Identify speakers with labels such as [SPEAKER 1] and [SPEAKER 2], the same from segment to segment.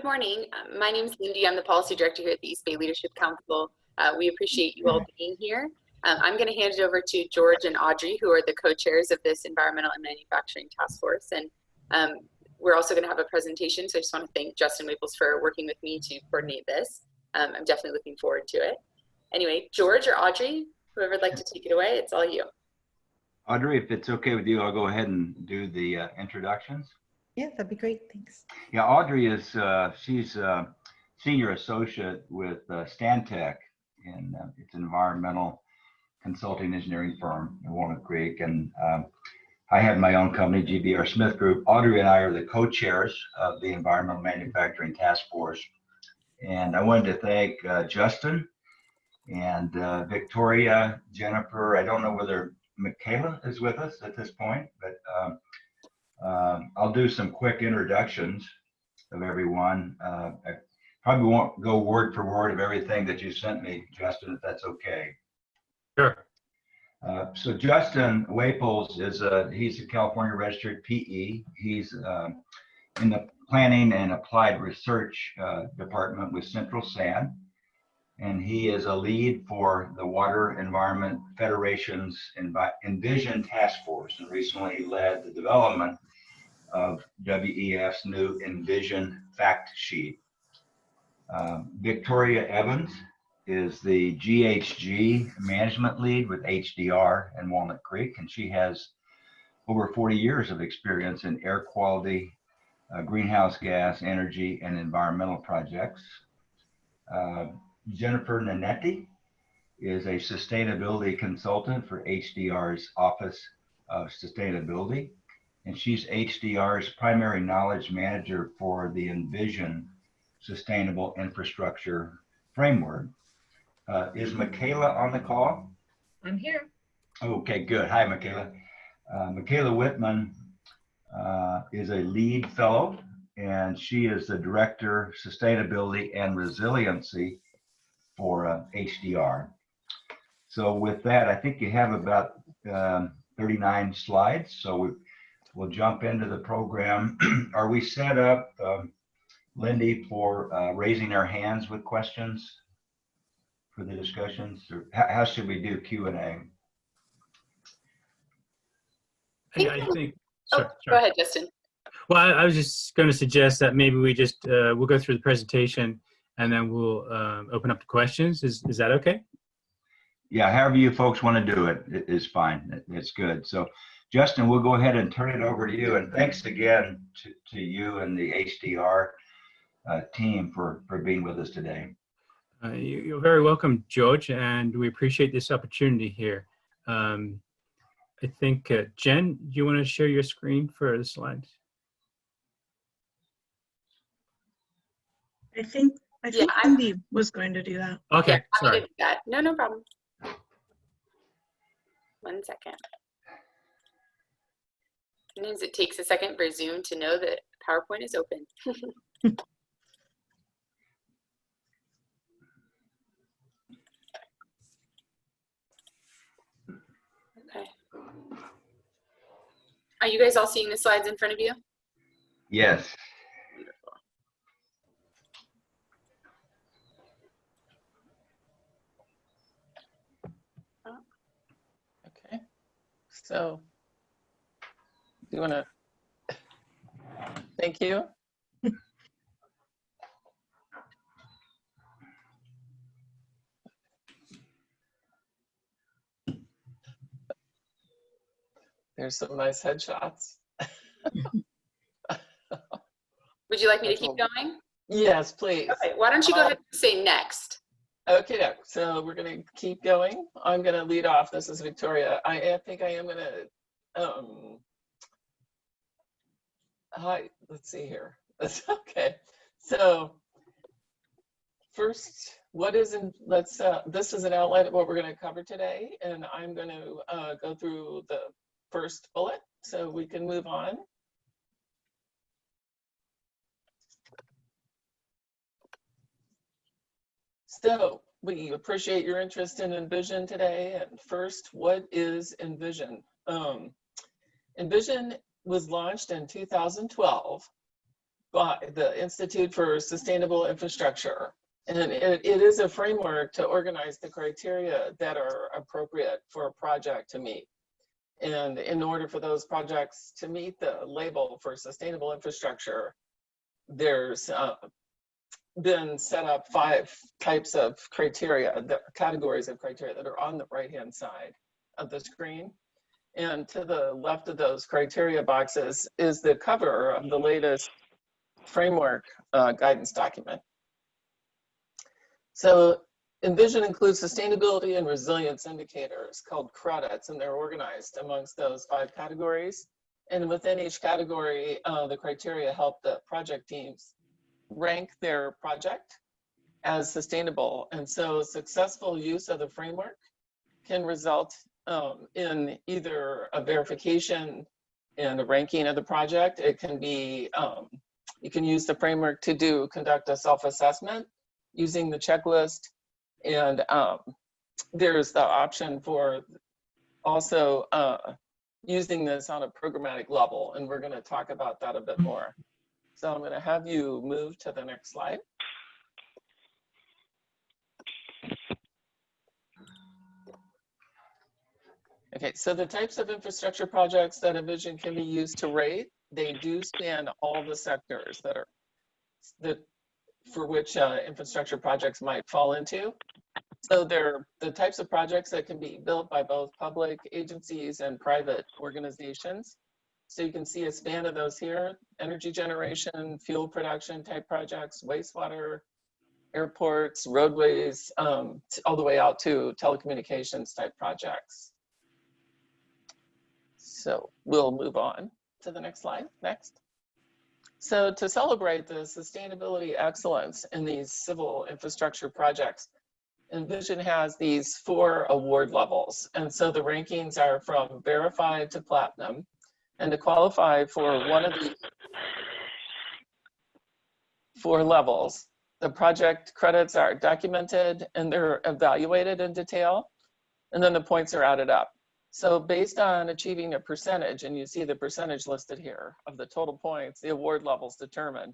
[SPEAKER 1] Good morning. My name is Lindy. I'm the Policy Director here at the East Bay Leadership Council. We appreciate you all being here. I'm going to hand it over to George and Audrey, who are the co-chairs of this Environmental and Manufacturing Task Force. And we're also going to have a presentation, so I just want to thank Justin Waples for working with me to coordinate this. I'm definitely looking forward to it. Anyway, George or Audrey, whoever would like to take it away, it's all you.
[SPEAKER 2] Audrey, if it's okay with you, I'll go ahead and do the introductions.
[SPEAKER 3] Yeah, that'd be great. Thanks.
[SPEAKER 2] Yeah, Audrey is she's a senior associate with Stantec, and it's an environmental consulting engineering firm in Walnut Creek. And I have my own company, GBR Smith Group. Audrey and I are the co-chairs of the Environmental Manufacturing Task Force. And I wanted to thank Justin and Victoria, Jennifer. I don't know whether Michaela is with us at this point, but I'll do some quick introductions of everyone. I probably won't go word for word of everything that you sent me, Justin, if that's okay.
[SPEAKER 4] Sure.
[SPEAKER 2] So Justin Waples is he's a California registered PE. He's in the Planning and Applied Research Department with Central SAN. And he is a lead for the Water Environment Federation's Envision Task Force, and recently led the development of WEF's new Envision fact sheet. Victoria Evans is the GHG management lead with HDR and Walnut Creek, and she has over 40 years of experience in air quality, greenhouse gas, energy, and environmental projects. Jennifer Nanetti is a sustainability consultant for HDR's Office of Sustainability, and she's HDR's primary knowledge manager for the Envision Sustainable Infrastructure Framework. Is Michaela on the call?
[SPEAKER 3] I'm here.
[SPEAKER 2] Okay, good. Hi, Michaela. Michaela Whitman is a lead fellow, and she is the Director, Sustainability and Resiliency for HDR. So with that, I think you have about 39 slides. So we'll jump into the program. Are we set up, Lindy, for raising our hands with questions for the discussions? Or how should we do Q&A?
[SPEAKER 4] I think.
[SPEAKER 1] Sorry. Go ahead, Justin.
[SPEAKER 4] Well, I was just going to suggest that maybe we just we'll go through the presentation and then we'll open up to questions. Is that okay?
[SPEAKER 2] Yeah, however you folks want to do it is fine. It's good. So, Justin, we'll go ahead and turn it over to you. And thanks again to you and the HDR team for being with us today.
[SPEAKER 4] You're very welcome, George, and we appreciate this opportunity here. I think, Jen, do you want to share your screen for the slides?
[SPEAKER 3] I think Cindy was going to do that.
[SPEAKER 4] Okay,
[SPEAKER 1] yeah,
[SPEAKER 4] sorry.
[SPEAKER 1] I'm gonna do that. No problem. 1 second. Sometimes it takes a second for Zoom to know that PowerPoint is open. Okay. Are you guys all seeing the slides in front of you?
[SPEAKER 2] Yes.
[SPEAKER 1] Wonderful.
[SPEAKER 5] Okay, so do you want to, thank you. There's some nice headshots.
[SPEAKER 1] Would you like me to keep going?
[SPEAKER 5] Yes, please.
[SPEAKER 1] Okay, why don't you go ahead and say next?
[SPEAKER 5] Okay, so we're going to keep going. I'm going to lead off. This is Victoria. I think I am going to, hi, let's see here. Okay, so first, what is in, this is an outline of what we're going to cover today, and I'm going to go through the first bullet so we can move on. So we appreciate your interest in Envision today. And first, what is Envision? Envision was launched in 2012 by the Institute for Sustainable Infrastructure. And it is a framework to organize the criteria that are appropriate for a project to meet. And in order for those projects to meet the label for sustainable infrastructure, there's been set up 5 types of criteria, categories of criteria that are on the right-hand side of the screen. And to the left of those criteria boxes is the cover of the latest framework guidance document. So Envision includes sustainability and resilience indicators called credits, and they're organized amongst those 5 categories. And within each category, the criteria help the project teams rank their project as sustainable. And so successful use of the framework can result in either a verification and a ranking of the project. It can be, you can use the framework to conduct a self-assessment using the checklist. And there's the option for also using this on a programmatic level. And we're going to talk about that a bit more. So I'm going to have you move to the next slide. Okay, so the types of infrastructure projects that Envision can be used to rate, they do span all the sectors for which infrastructure projects might fall into. So they're the types of projects that can be built by both public agencies and private organizations. So you can see a span of those here: energy generation, fuel production type projects, wastewater, airports, roadways, all the way out to telecommunications type projects. So we'll move on to the next slide. Next. So to celebrate the sustainability excellence in these civil infrastructure projects, Envision has these 4 award levels. And so the rankings are from verified to platinum. And to qualify for one of the 4 levels, the project credits are documented and they're evaluated in detail, and then the points are added up. So based on achieving a percentage, and you see the percentage listed here of the total points, the award level's determined.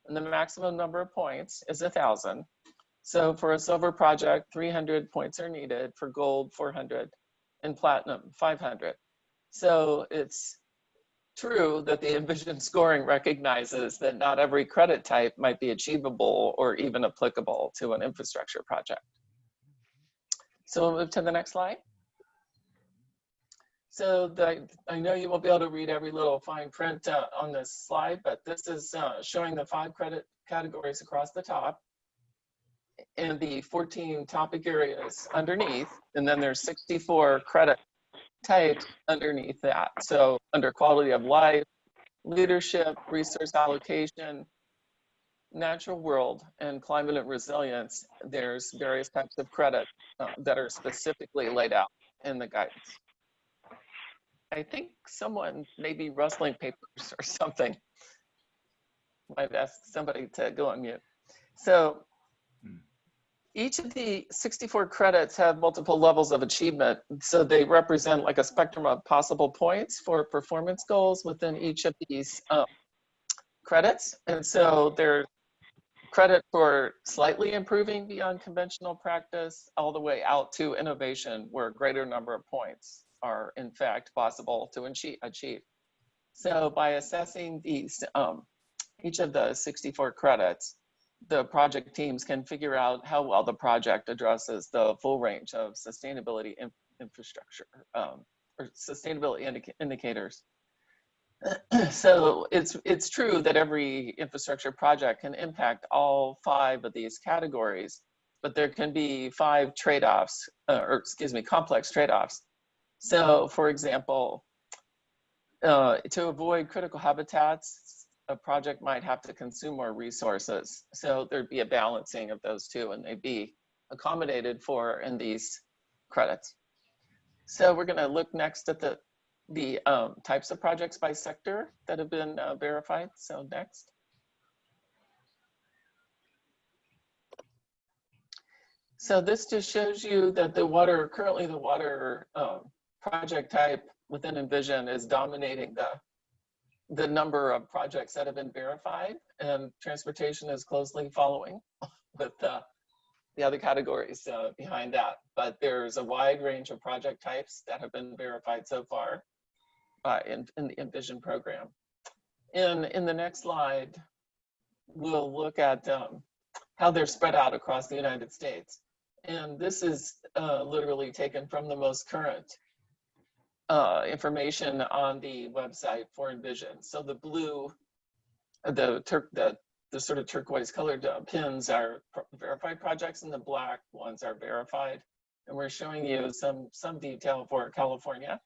[SPEAKER 5] And the maximum number of points is 1,000. So for a silver project, 300 points are needed, for gold, 400, and platinum, 500. So it's true that the Envision scoring recognizes that not every credit type might be achievable or even applicable to an infrastructure project. So we'll move to the next slide. So I know you won't be able to read every little fine print on this slide, but this is showing the 5 credit categories across the top and the 14 topic areas underneath, and then there's 64 credit types underneath that. So under quality of life, leadership, resource allocation, natural world, and climate and resilience, there's various types of credit that are specifically laid out in the guidance. I think someone may be rustling papers or something. Might ask somebody to go on mute. So each of the 64 credits have multiple levels of achievement. So they represent like a spectrum of possible points for performance goals within each of these credits. And so there's credit for slightly improving beyond conventional practice, all the way out to innovation, where a greater number of points are in fact possible to achieve. So by assessing these, each of the 64 credits, the project teams can figure out how well the project addresses the full range of sustainability infrastructure or sustainability indicators. So it's true that every infrastructure project can impact all 5 of these categories, but there can be 5 trade-offs, complex trade-offs. So for example, to avoid critical habitats, a project might have to consume more resources. So there'd be a balancing of those 2, and they'd be accommodated for in these credits. So we're gonna look next at the types of projects by sector that have been verified. So next. So this just shows you that currently the water project type within Envision is dominating the number of projects that have been verified. and transportation is closely following with the other categories behind that. But there's a wide range of project types that have been verified so far in the Envision program. In the next slide, we'll look at how they're spread out across the United States. And this is literally taken from the most current information on the website for Envision. So the blue, the sort of turquoise colored pins are verified projects, and the black ones are verified. And we're showing you some detail for California.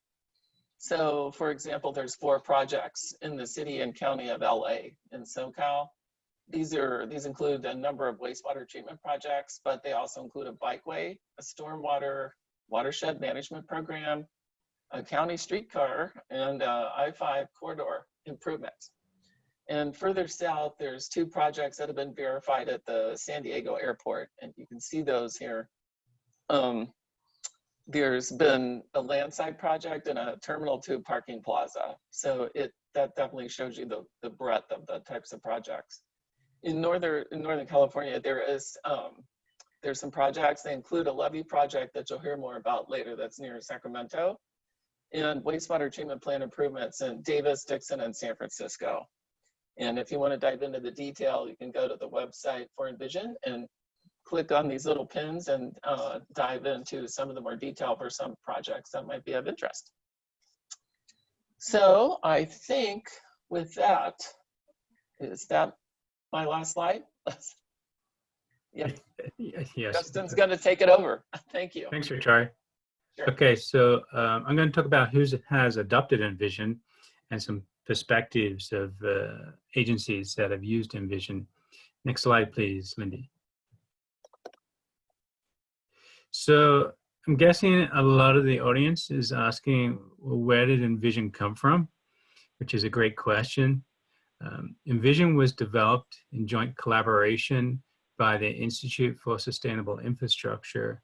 [SPEAKER 5] So for example, there's 4 projects in the city and county of LA in SoCal. These include a number of wastewater treatment projects, but they also include a bikeway, a stormwater watershed management program, a county streetcar, and I-5 corridor improvements. And further south, there's 2 projects that have been verified at the San Diego airport, and you can see those here. There's been a landside project and a Terminal 2 parking plaza. So that definitely shows you the breadth of the types of projects. In Northern California, there's some projects. They include a levee project that you'll hear more about later that's near Sacramento, and wastewater treatment plant improvements in Davis, Dixon, and San Francisco. And if you want to dive into the detail, you can go to the website for Envision and click on these little pins and dive into some of the more detail for some projects that might be of interest. So I think with that, is that my last slide? Yeah.
[SPEAKER 4] Yes.
[SPEAKER 5] Justin's going to take it over. Thank you.
[SPEAKER 4] Thanks, Richard.
[SPEAKER 5] Sure.
[SPEAKER 4] Okay, so I'm going to talk about who has adopted Envision and some perspectives of agencies that have used Envision. Next slide, please, Lindy. So I'm guessing a lot of the audience is asking, well, where did Envision come from? Which is a great question. Envision was developed in joint collaboration by the Institute for Sustainable Infrastructure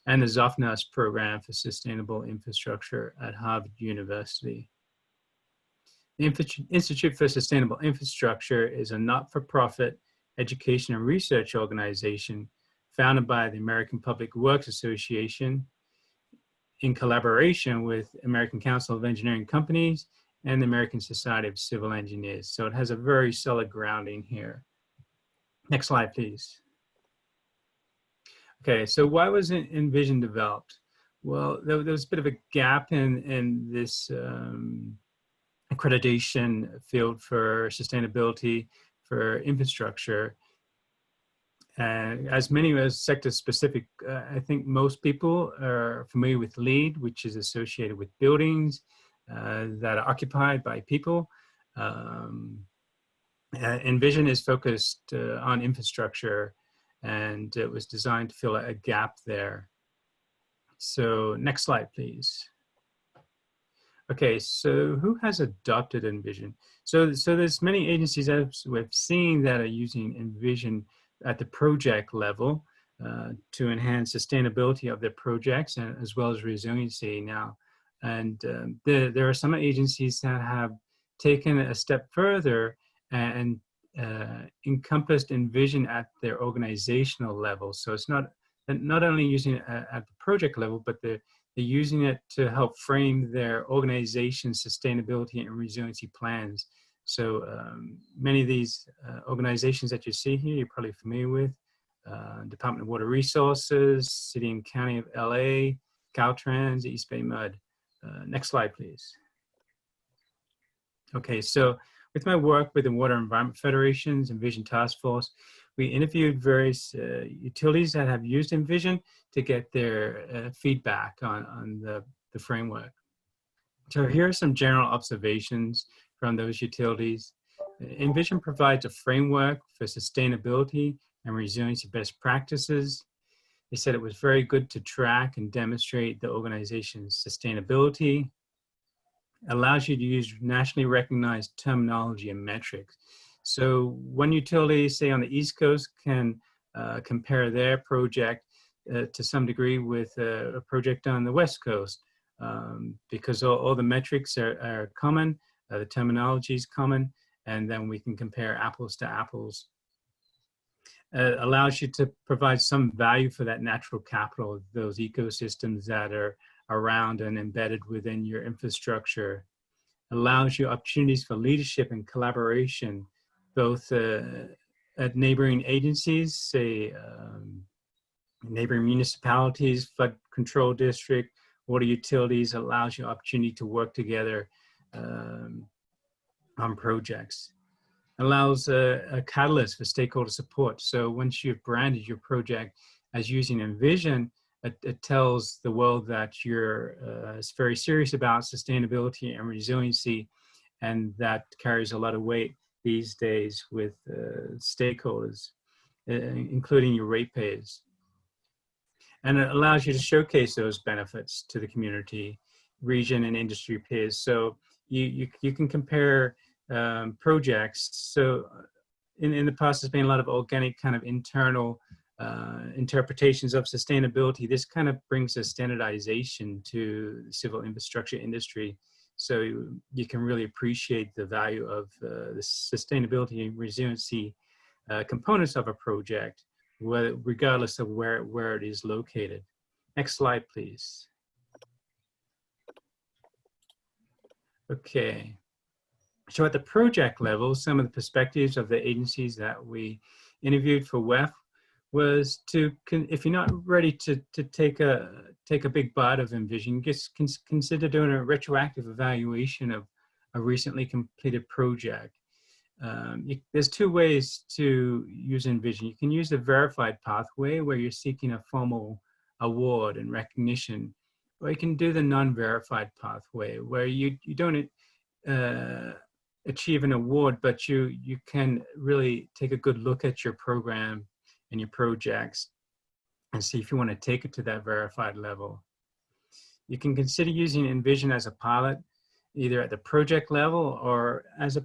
[SPEAKER 4] and the Zofnass Program for Sustainable Infrastructure at Harvard University. The Institute for Sustainable Infrastructure is a not-for-profit education and research organization founded by the American Public Works Association in collaboration with American Council of Engineering Companies and the American Society of Civil Engineers. So it has a very solid grounding here. Next slide, please. Okay, so why was Envision developed? Well, there was a bit of a gap in this accreditation field for sustainability for infrastructure. And as many as sector specific, I think most people are familiar with LEED, which is associated with buildings that are occupied by people. Envision is focused on infrastructure, and it was designed to fill a gap there. So next slide, please. Okay, so who has adopted Envision? So there's many agencies as we've seen that are using Envision at the project level to enhance sustainability of their projects and as well as resiliency now. And there are some agencies that have taken a step further and encompassed Envision at their organizational level. So it's not only using it at the project level, but they're using it to help frame their organization's sustainability and resiliency plans. So many of these organizations that you see here, you're probably familiar with, Department of Water Resources, City and County of LA, Caltrans, East Bay Mud. Next slide, please. Okay, so with my work with the Water Environment Federation's Envision Task Force, we interviewed various utilities that have used Envision to get their feedback on the framework. So here are some general observations from those utilities. Envision provides a framework for sustainability and resiliency best practices. They said it was very good to track and demonstrate the organization's sustainability. Allows you to use nationally recognized terminology and metrics. So one utility, say on the East Coast, can compare their project to some degree with a project on the West Coast because all the metrics are common, the terminology is common, and then we can compare apples to apples. Allows you to provide some value for that natural capital, those ecosystems that are around and embedded within your infrastructure. Allows you opportunities for leadership and collaboration, both at neighboring agencies, say neighboring municipalities, flood control district, water utilities. Allows you opportunity to work together on projects. Allows a catalyst for stakeholder support. So once you've branded your project as using Envision, it tells the world that you're very serious about sustainability and resiliency, and that carries a lot of weight these days with stakeholders, including your ratepayers. And it allows you to showcase those benefits to the community, region, and industry peers. So you can compare projects. So in the past, there's been a lot of organic kind of internal interpretations of sustainability. This kind of brings a standardization to the civil infrastructure industry. So you can really appreciate the value of the sustainability and resiliency components of a project, regardless of where it is located. Next slide, please. Okay. So at the project level, some of the perspectives of the agencies that we interviewed for WEF was to, if you're not ready to take a big bite of Envision, just consider doing a retroactive evaluation of a recently completed project. There's two ways to use Envision. You can use the verified pathway where you're seeking a formal award and recognition, or you can do the non-verified pathway where you don't achieve an award, but you can really take a good look at your program and your projects and see if you want to take it to that verified level. You can consider using Envision as a pilot, either at the project level or as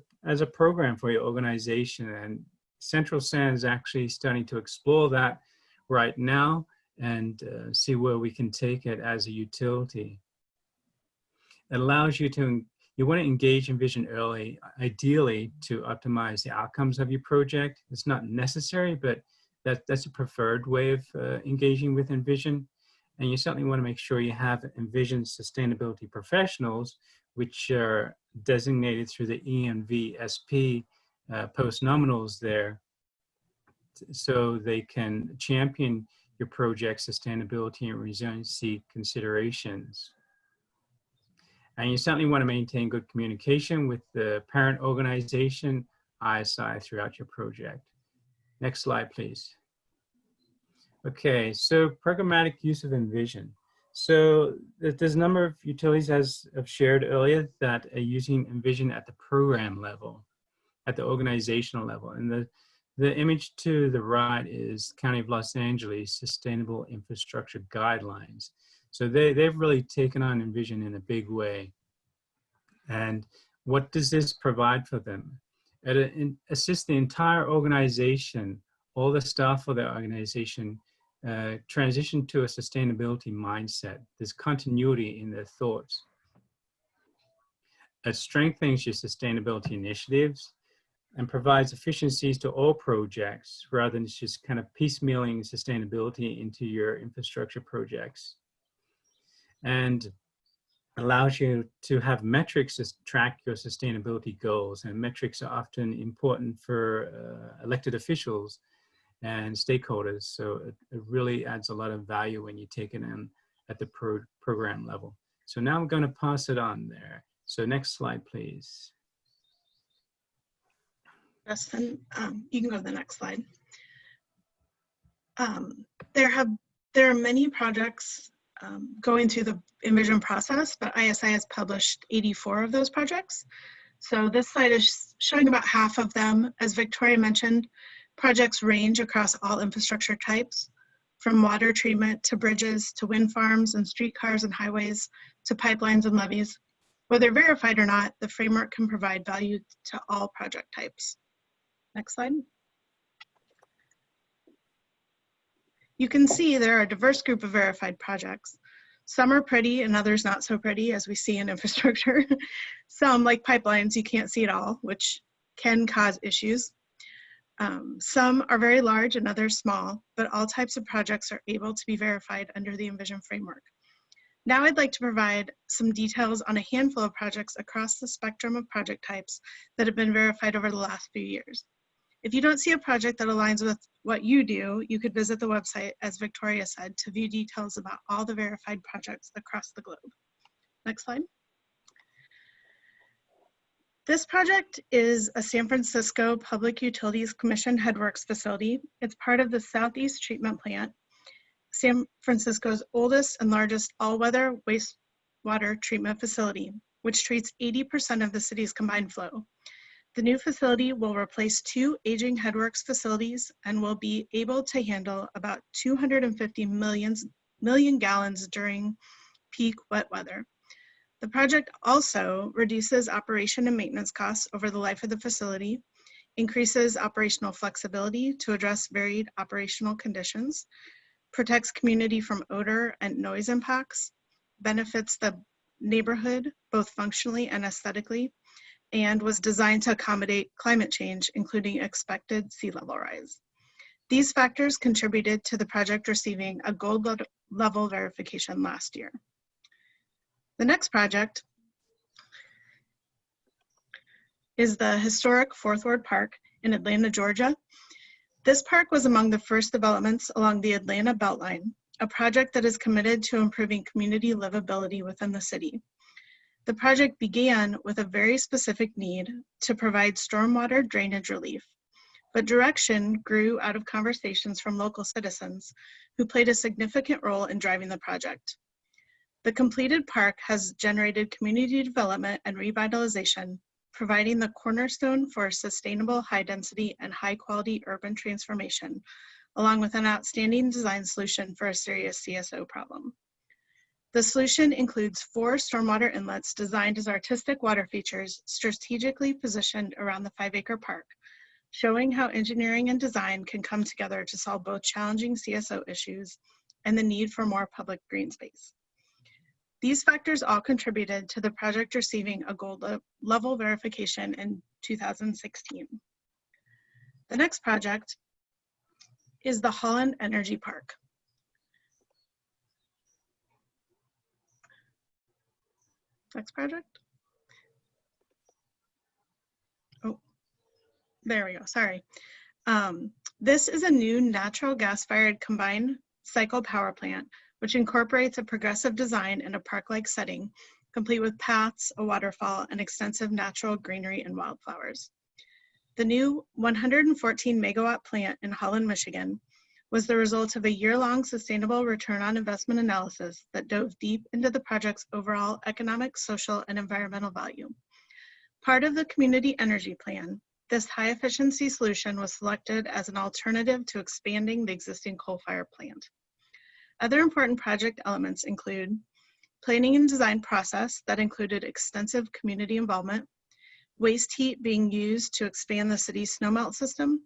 [SPEAKER 4] a program for your organization. And Central San is actually starting to explore that right now and see where we can take it as a utility. It allows you you want to engage Envision early, ideally to optimize the outcomes of your project. It's not necessary, but that's a preferred way of engaging with Envision. And you certainly want to make sure you have Envision sustainability professionals, which are designated through the ENVSP post-nominals there, so they can champion your project sustainability and resiliency considerations. And you certainly want to maintain good communication with the parent organization, ISI, throughout your project. Next slide, please. Okay, so programmatic use of Envision. So there's a number of utilities, as I've shared earlier, that are using Envision at the program level, at the organizational level. And the image to the right is County of Los Angeles Sustainable Infrastructure Guidelines. So they've really taken on Envision in a big way. And what does this provide for them? It assists the entire organization, all the staff of the organization, transition to a sustainability mindset. There's continuity in their thoughts. It strengthens your sustainability initiatives and provides efficiencies to all projects rather than just kind of piecemealing sustainability into your infrastructure projects. And allows you to have metrics to track your sustainability goals. And metrics are often important for elected officials and stakeholders. So it really adds a lot of value when you take it in at the program level. So now I'm going to pass it on there. So next slide, please.
[SPEAKER 3] Justin, you can go to the next slide. There are many projects going through the Envision process, but ISI has published 84 of those projects. So this slide is showing about half of them. As Victoria mentioned, projects range across all infrastructure types, from water treatment to bridges to wind farms and streetcars and highways to pipelines and levees. Whether verified or not, the framework can provide value to all project types. Next slide. You can see there are a diverse group of verified projects. Some are pretty and others not so pretty, as we see in infrastructure. Some, like pipelines, you can't see at all, which can cause issues. Some are very large and others small, but all types of projects are able to be verified under the Envision framework. Now I'd like to provide some details on a handful of projects across the spectrum of project types that have been verified over the last few years. If you don't see a project that aligns with what you do, you could visit the website, as Victoria said, to view details about all the verified projects across the globe. Next slide. This project is a San Francisco Public Utilities Commission headworks facility. It's part of the Southeast Treatment Plant, San Francisco's oldest and largest all-weather wastewater treatment facility, which treats 80% of the city's combined flow. The new facility will replace 2 aging headworks facilities and will be able to handle about 250 million gallons during peak wet weather. The project also reduces operation and maintenance costs over the life of the facility, increases operational flexibility to address varied operational conditions, protects community from odor and noise impacts, benefits the neighborhood both functionally and aesthetically, and was designed to accommodate climate change, including expected sea level rise. These factors contributed to the project receiving a gold level verification last year. The next project is the historic Fourth Ward Park in Atlanta, Georgia. This park was among the first developments along the Atlanta Beltline, a project that is committed to improving community livability within the city. The project began with a very specific need to provide stormwater drainage relief, but direction grew out of conversations from local citizens who played a significant role in driving the project. The completed park has generated community development and revitalization, providing the cornerstone for sustainable, high-density, and high-quality urban transformation, along with an outstanding design solution for a serious CSO problem. The solution includes 4 stormwater inlets designed as artistic water features strategically positioned around the 5-acre park, showing how engineering and design can come together to solve both challenging CSO issues and the need for more public green space. These factors all contributed to the project receiving a gold level verification in 2016. The next project is the Holland Energy Park. Next project. Oh, there we go, sorry. This is a new natural gas-fired combined cycle power plant which incorporates a progressive design in a park-like setting, complete with paths, a waterfall, and extensive natural greenery and wildflowers. The new 114 megawatt plant in Holland, Michigan, was the result of a year-long sustainable return on investment analysis that dove deep into the project's overall economic, social, and environmental value. Part of the community energy plan, this high-efficiency solution was selected as an alternative to expanding the existing coal-fired plant. Other important project elements include planning and design process that included extensive community involvement, waste heat being used to expand the city's snowmelt system,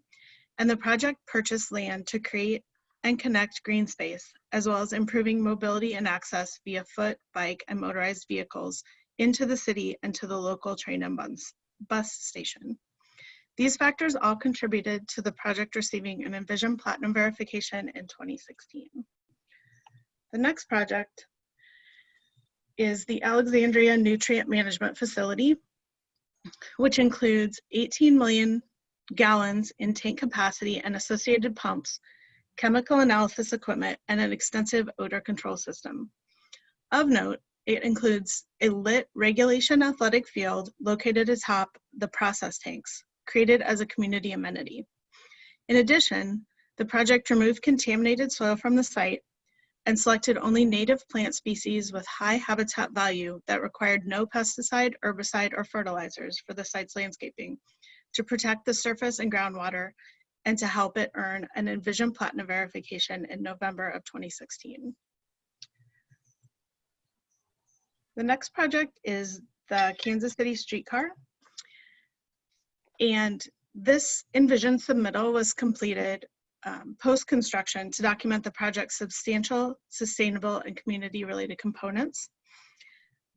[SPEAKER 3] and the project purchased land to create and connect green space, as well as improving mobility and access via foot, bike, and motorized vehicles into the city and to the local train and bus station. These factors all contributed to the project receiving an Envision Platinum verification in 2016. The next project is the Alexandria Nutrient Management Facility, which includes 18 million gallons in tank capacity and associated pumps, chemical analysis equipment, and an extensive odor control system. Of note, it includes a lit regulation athletic field located atop the process tanks, created as a community amenity. In addition, the project removed contaminated soil from the site and selected only native plant species with high habitat value that required no pesticide, herbicide, or fertilizers for the site's landscaping to protect the surface and groundwater and to help it earn an Envision Platinum verification in November of 2016. The next project is the Kansas City streetcar. And this Envision submittal was completed post-construction to document the project's substantial, sustainable, and community-related components.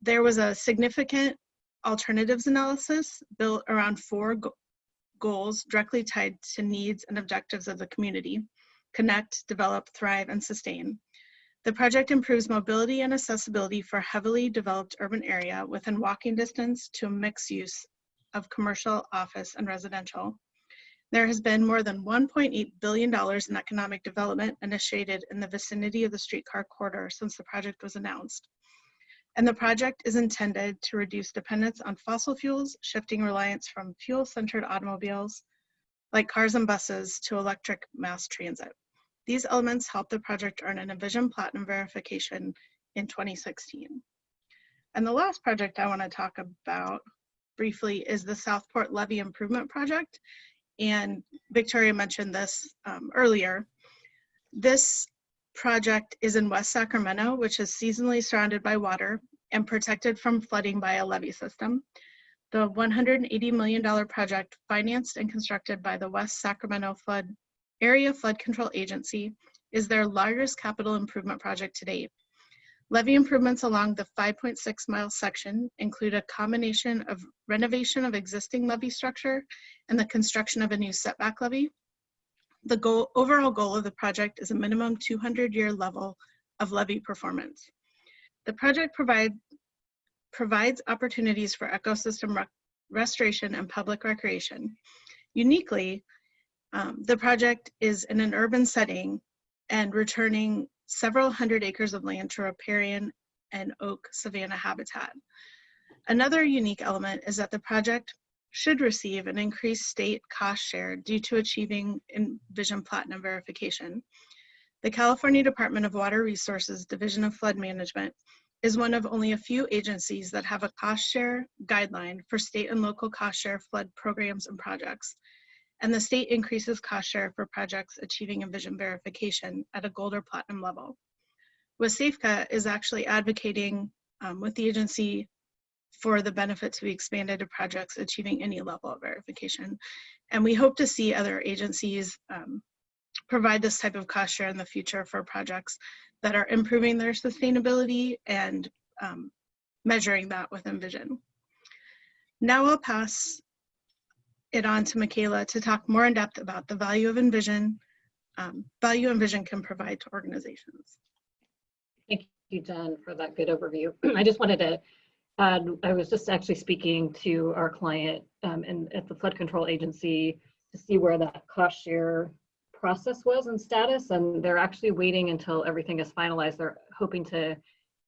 [SPEAKER 3] There was a significant alternatives analysis built around 4 goals directly tied to needs and objectives of the community: connect, develop, thrive, and sustain. The project improves mobility and accessibility for a heavily developed urban area within walking distance to a mixed use of commercial, office, and residential. There has been more than $1.8 billion in economic development initiated in the vicinity of the streetcar corridor since the project was announced. And the project is intended to reduce dependence on fossil fuels, shifting reliance from fuel-centered automobiles like cars and buses to electric mass transit. These elements helped the project earn an Envision Platinum verification in 2016. And the last project I want to talk about briefly is the Southport Levee Improvement Project. And Victoria mentioned this earlier. This project is in West Sacramento, which is seasonally surrounded by water and protected from flooding by a levee system. The $180 million project, financed and constructed by the West Sacramento Area Flood Control Agency, is their largest capital improvement project to date. Levee improvements along the 5.6-mile section include a combination of renovation of existing levee structure and the construction of a new setback levee. The overall goal of the project is a minimum 200-year level of levee performance. The project provides opportunities for ecosystem restoration and public recreation. Uniquely, the project is in an urban setting and returning several hundred acres of land to riparian and oak savanna habitat. Another unique element is that the project should receive an increased state cost share due to achieving Envision Platinum verification. The California Department of Water Resources Division of Flood Management is one of only a few agencies that have a cost share guideline for state and local cost share flood programs and projects. And the state increases cost share for projects achieving Envision verification at a gold or platinum level. WSAFCA is actually advocating with the agency for the benefit to be expanded to projects achieving any level of verification. And we hope to see other agencies provide this type of cost share in the future for projects that are improving their sustainability and measuring that with Envision. Now I'll pass it on to Michaela to talk more in depth about the value of Envision, Envision can provide to organizations.
[SPEAKER 6] Thank you, Jen, for that good overview. I just wanted to add, I was just actually speaking to our client at the Flood Control Agency to see where that cost share process was and status, and they're actually waiting until everything is finalized. They're hoping to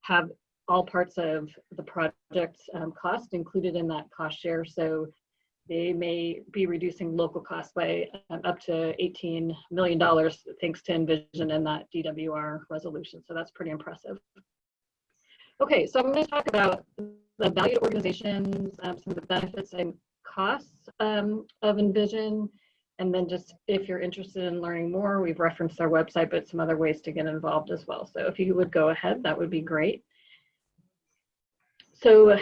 [SPEAKER 6] have all parts of the project cost included in that cost share, so they may be reducing local costs by up to $18 million thanks to Envision and that DWR resolution. So that's pretty impressive. Okay, so I'm going to talk about the value to organizations, some of the benefits and costs of Envision, and then just if you're interested in learning more, we've referenced our website, but some other ways to get involved as well. So if you would go ahead, that would be great. So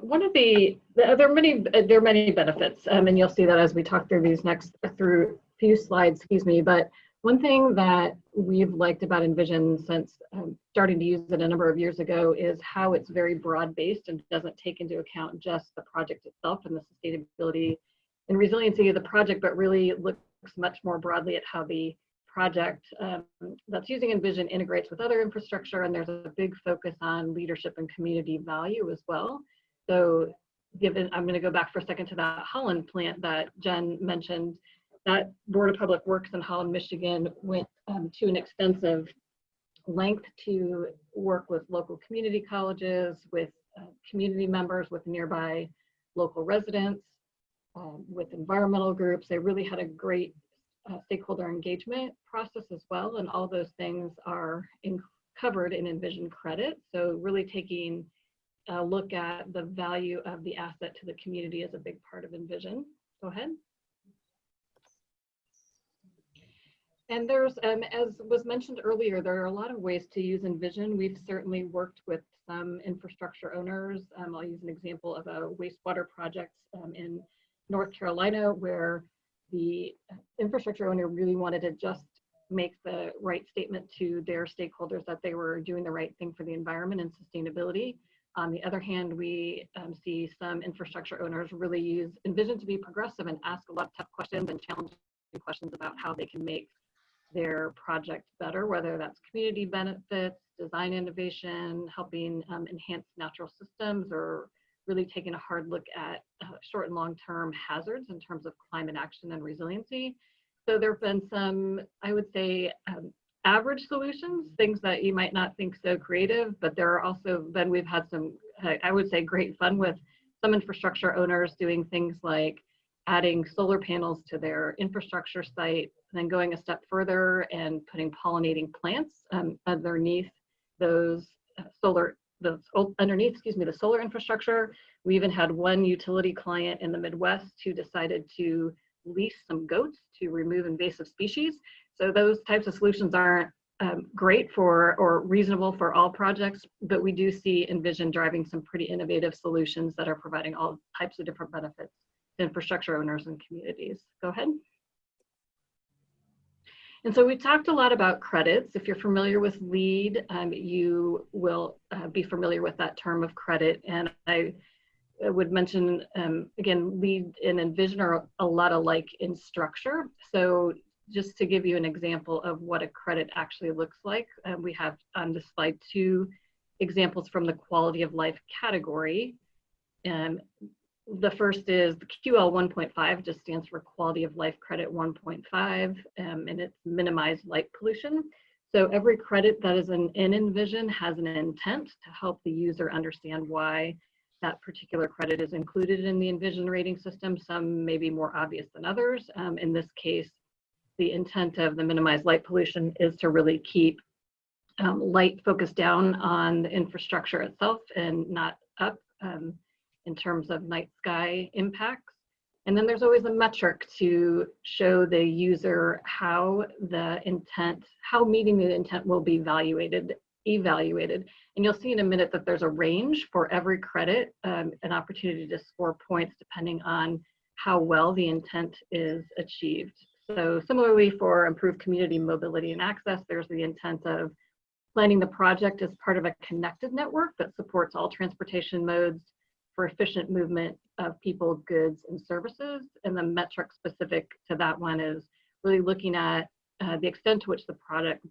[SPEAKER 6] one of there are many benefits, and you'll see that as we talk through these next few slides, excuse me. But one thing that we've liked about Envision since starting to use it a number of years ago is how it's very broad-based and doesn't take into account just the project itself and the sustainability and resiliency of the project, but really looks much more broadly at how the project that's using Envision integrates with other infrastructure, and there's a big focus on leadership and community value as well. So I'm going to go back for a second to that Holland plant that Jen mentioned. That Board of Public Works in Holland, Michigan went to an extensive length to work with local community colleges, with community members, with nearby local residents, with environmental groups. They really had a great stakeholder engagement process as well, and all those things are covered in Envision credit. So really taking a look at the value of the asset to the community is a big part of Envision. Go ahead. And there's, as was mentioned earlier, there are a lot of ways to use Envision. We've certainly worked with some infrastructure owners. I'll use an example of a wastewater project in North Carolina where the infrastructure owner really wanted to just make the right statement to their stakeholders that they were doing the right thing for the environment and sustainability. On the other hand, we see some infrastructure owners really use Envision to be progressive and ask a lot of tough questions and challenging questions about how they can make their project better, whether that's community benefits, design innovation, helping enhance natural systems, or really taking a hard look at short and long-term hazards in terms of climate action and resiliency. So there have been some, I would say, average solutions, things that you might not think so creative, but there are also, then we've had some, I would say, great fun with some infrastructure owners doing things like adding solar panels to their infrastructure site, and then going a step further and putting pollinating plants underneath those underneath the solar infrastructure. We even had one utility client in the Midwest who decided to lease some goats to remove invasive species. So those types of solutions aren't great for or reasonable for all projects, but we do see Envision driving some pretty innovative solutions that are providing all types of different benefits to infrastructure owners and communities. Go ahead. And so we talked a lot about credits. If you're familiar with LEED, you will be familiar with that term of credit. And I would mention, again, LEED and Envision are a lot alike in structure. So just to give you an example of what a credit actually looks like, we have on this slide 2 examples from the quality of life category. And the first is the QL 1.5, just stands for Quality of Life Credit 1.5, and it's minimize light pollution. So every credit that is in Envision has an intent to help the user understand why that particular credit is included in the Envision rating system. Some may be more obvious than others. In this case, the intent of the minimize light pollution is to really keep light focused down on the infrastructure itself and not up in terms of night sky impacts. And then there's always a metric to show the user how the intent, how meeting the intent will be evaluated. And you'll see in a minute that there's a range for every credit, an opportunity to score points depending on how well the intent is achieved. So similarly for improved community mobility and access, there's the intent of planning the project as part of a connected network that supports all transportation modes for efficient movement of people, goods, and services. And the metric specific to that one is really looking at the extent to which the project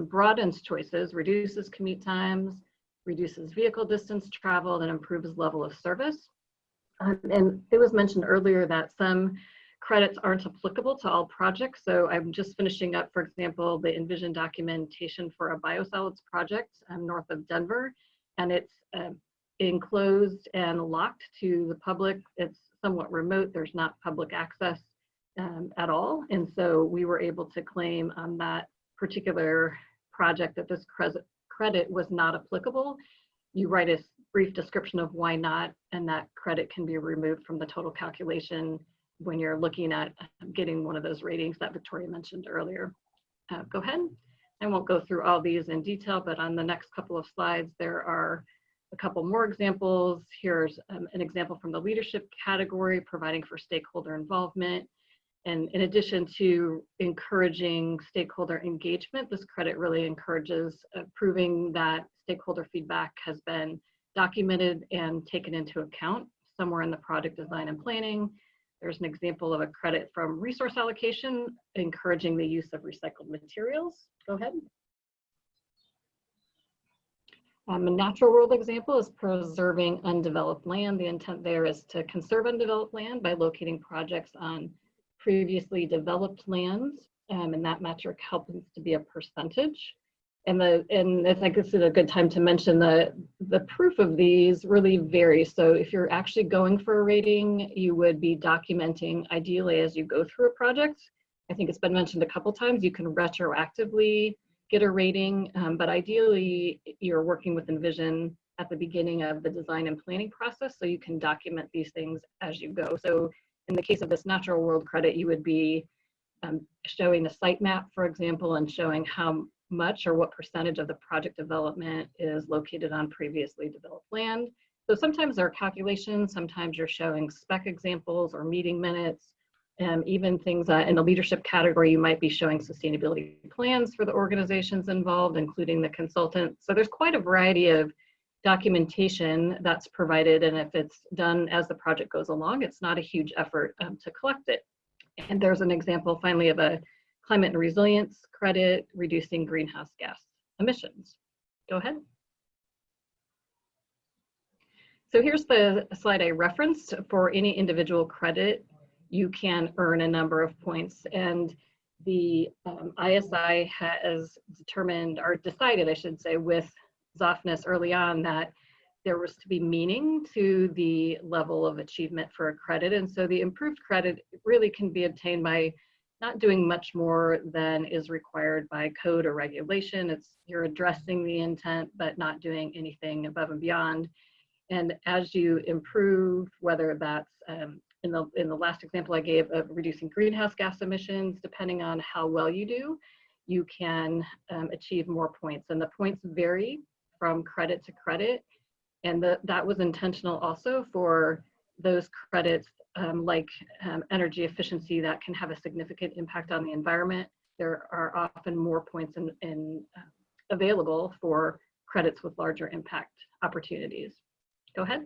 [SPEAKER 6] broadens choices, reduces commute times, reduces vehicle distance traveled, and improves level of service. And it was mentioned earlier that some credits aren't applicable to all projects. So I'm just finishing up, for example, the Envision documentation for a biosolids project north of Denver, and it's enclosed and locked to the public. It's somewhat remote. There's not public access at all. And so we were able to claim on that particular project that this credit was not applicable. You write a brief description of why not, and that credit can be removed from the total calculation when you're looking at getting one of those ratings that Victoria mentioned earlier. Go ahead. I won't go through all these in detail, but on the next couple of slides, there are a couple more examples. Here's an example from the leadership category, providing for stakeholder involvement. And in addition to encouraging stakeholder engagement, this credit really encourages proving that stakeholder feedback has been documented and taken into account somewhere in the project design and planning. There's an example of a credit from resource allocation, encouraging the use of recycled materials. Go ahead. A natural world example is preserving undeveloped land. The intent there is to conserve undeveloped land by locating projects on previously developed lands, and that metric happens to be a percentage. And I think this is a good time to mention the proof of these really varies. So if you're actually going for a rating, you would be documenting ideally as you go through a project. I think it's been mentioned a couple times, you can retroactively get a rating, but ideally you're working with Envision at the beginning of the design and planning process, so you can document these things as you go. So in the case of this natural world credit, you would be showing a site map, for example, and showing how much or what percentage of the project development is located on previously developed land. So sometimes there are calculations, sometimes you're showing spec examples or meeting minutes, and even things in the leadership category, you might be showing sustainability plans for the organizations involved, including the consultant. So there's quite a variety of documentation that's provided, and if it's done as the project goes along, it's not a huge effort to collect it. And there's an example finally of a climate and resilience credit reducing greenhouse gas emissions. Go ahead. So here's the slide I referenced. For any individual credit, you can earn a number of points, and the ISI has determined, or decided, I should say, with Zoffness early on, that there was to be meaning to the level of achievement for a credit. And so the improved credit really can be obtained by not doing much more than is required by code or regulation. You're addressing the intent, but not doing anything above and beyond. And as you improve, whether that's in the last example I gave of reducing greenhouse gas emissions, depending on how well you do, you can achieve more points. And the points vary from credit to credit. And that was intentional also for those credits like energy efficiency that can have a significant impact on the environment. There are often more points available for credits with larger impact opportunities. Go ahead.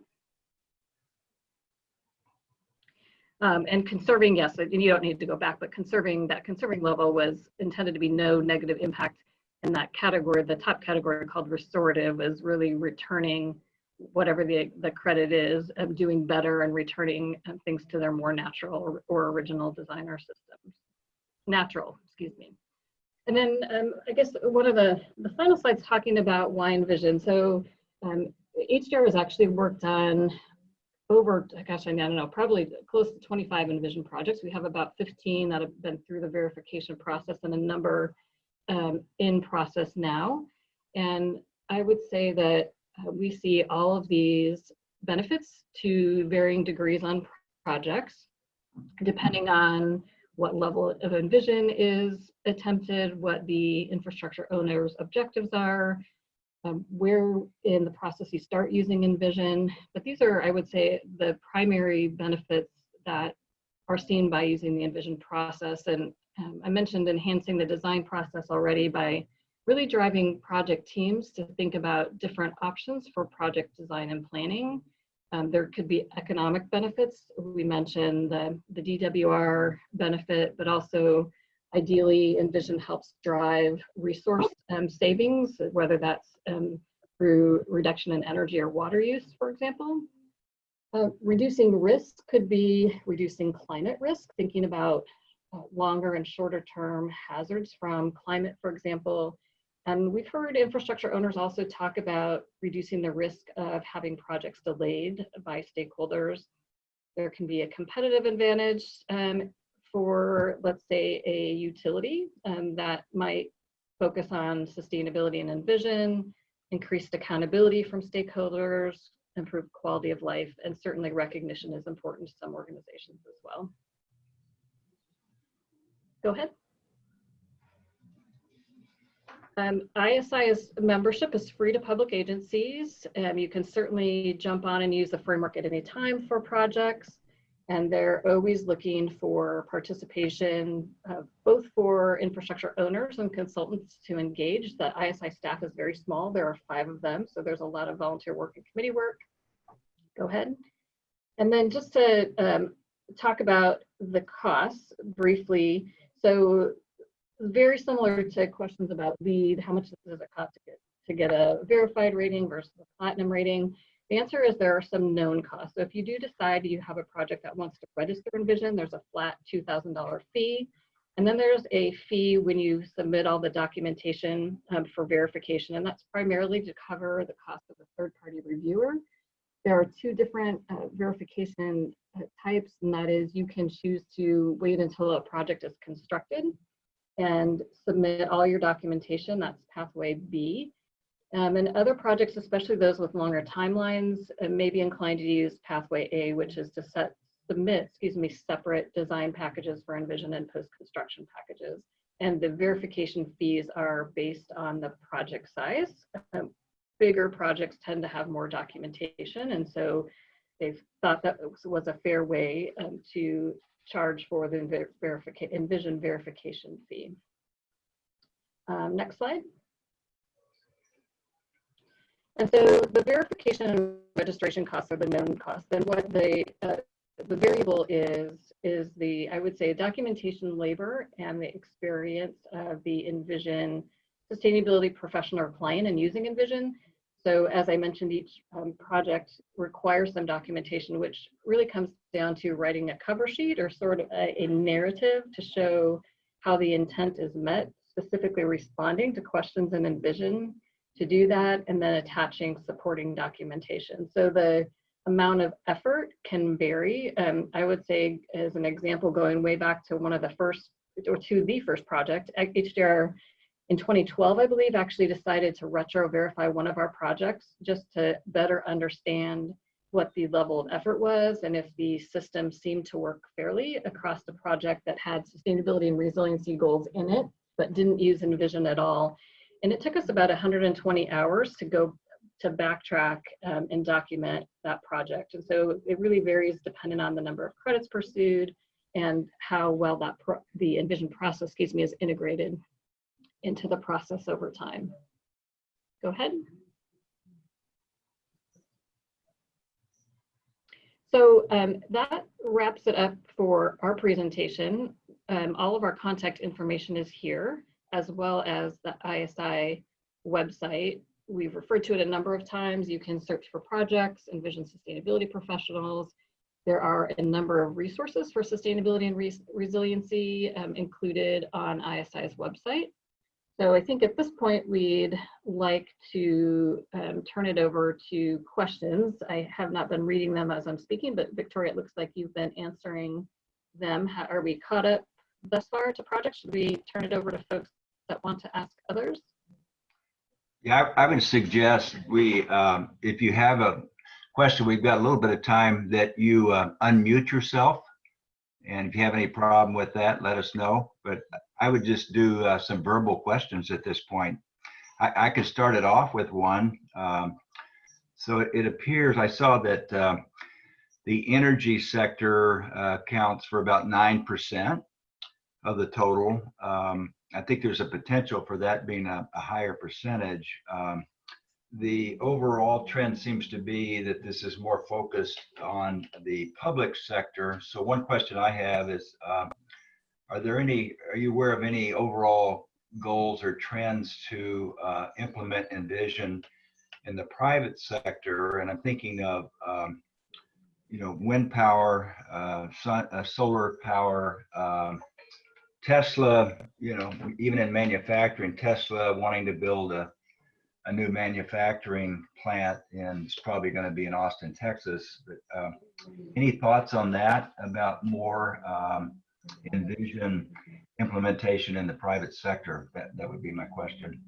[SPEAKER 6] And conserving, yes, and you don't need to go back, but that conserving level was intended to be no negative impact. And that category, the top category called restorative, is really returning whatever the credit is, doing better and returning things to their more natural or original designer systems. Natural, excuse me. And then I guess one of the final slides talking about why Envision. So HDR has actually worked on over, gosh, I don't know, probably close to 25 Envision projects. We have about 15 that have been through the verification process and a number in process now. And I would say that we see all of these benefits to varying degrees on projects, depending on what level of Envision is attempted, what the infrastructure owner's objectives are, where in the process you start using Envision. But these are, I would say, the primary benefits that are seen by using the Envision process. And I mentioned enhancing the design process already by really driving project teams to think about different options for project design and planning. There could be economic benefits. We mentioned the DWR benefit, but also ideally Envision helps drive resource savings, whether that's through reduction in energy or water use, for example. Reducing risk could be reducing climate risk, thinking about longer and shorter term hazards from climate, for example. And we've heard infrastructure owners also talk about reducing the risk of having projects delayed by stakeholders. There can be a competitive advantage for, let's say, a utility that might focus on sustainability and Envision, increased accountability from stakeholders, improved quality of life, and certainly recognition is important to some organizations as well. Go ahead. ISI's membership is free to public agencies. You can certainly jump on and use the framework at any time for projects. And they're always looking for participation, both for infrastructure owners and consultants to engage. The ISI staff is very small. There are 5 of them, so there's a lot of volunteer work and committee work. Go ahead. And then just to talk about the costs briefly. So very similar to questions about LEED, how much does it cost to get a verified rating versus a platinum rating? The answer is there are some known costs. So if you do decide you have a project that wants to register Envision, there's a flat $2,000 fee. And then there's a fee when you submit all the documentation for verification, and that's primarily to cover the cost of a third-party reviewer. There are 2 different verification types, and that is you can choose to wait until a project is constructed and submit all your documentation. That's pathway B. And other projects, especially those with longer timelines, may be inclined to use pathway A, which is to submit separate design packages for Envision and post-construction packages. And the verification fees are based on the project size. Bigger projects tend to have more documentation, and so they've thought that was a fair way to charge for the Envision verification fee. Next slide. And so the verification and registration costs are the known costs. And what the variable is the, I would say, documentation labor and the experience of the Envision sustainability professional or client in using Envision. So as I mentioned, each project requires some documentation, which really comes down to writing a cover sheet or sort of a narrative to show how the intent is met, specifically responding to questions in Envision to do that, and then attaching supporting documentation. So the amount of effort can vary. I would say, as an example, going way back to one of the first, or to the first project, HDR in 2012, I believe, actually decided to retro verify one of our projects just to better understand what the level of effort was and if the system seemed to work fairly across the project that had sustainability and resiliency goals in it, but didn't use Envision at all. And it took us about 120 hours to go to backtrack and document that project. And so it really varies depending on the number of credits pursued and how well that the Envision process, is integrated into the process over time. Go ahead. So that wraps it up for our presentation. All of our contact information is here, as well as the ISI website. We've referred to it a number of times. You can search for projects, Envision sustainability professionals. There are a number of resources for sustainability and resiliency included on ISI's website. So I think at this point, we'd like to turn it over to questions. I have not been reading them as I'm speaking, but Victoria, it looks like you've been answering them. Are we caught up thus far to projects? Should we turn it over to folks that want to ask others?
[SPEAKER 2] Yeah, I would suggest we, if you have a question, we've got a little bit of time that you unmute yourself. And if you have any problem with that, let us know. But I would just do some verbal questions at this point. I could start it off with one. So it appears, I saw that the energy sector accounts for about 9% of the total. I think there's a potential for that being a higher percentage. The overall trend seems to be that this is more focused on the public sector. So one question I have is, are you aware of any overall goals or trends to implement Envision in the private sector? And I'm thinking of, wind power, solar power, Tesla, even in manufacturing, Tesla wanting to build a new manufacturing plant, and it's probably going to be in Austin, Texas. But, any thoughts on that, about more Envision implementation in the private sector? That would be my question.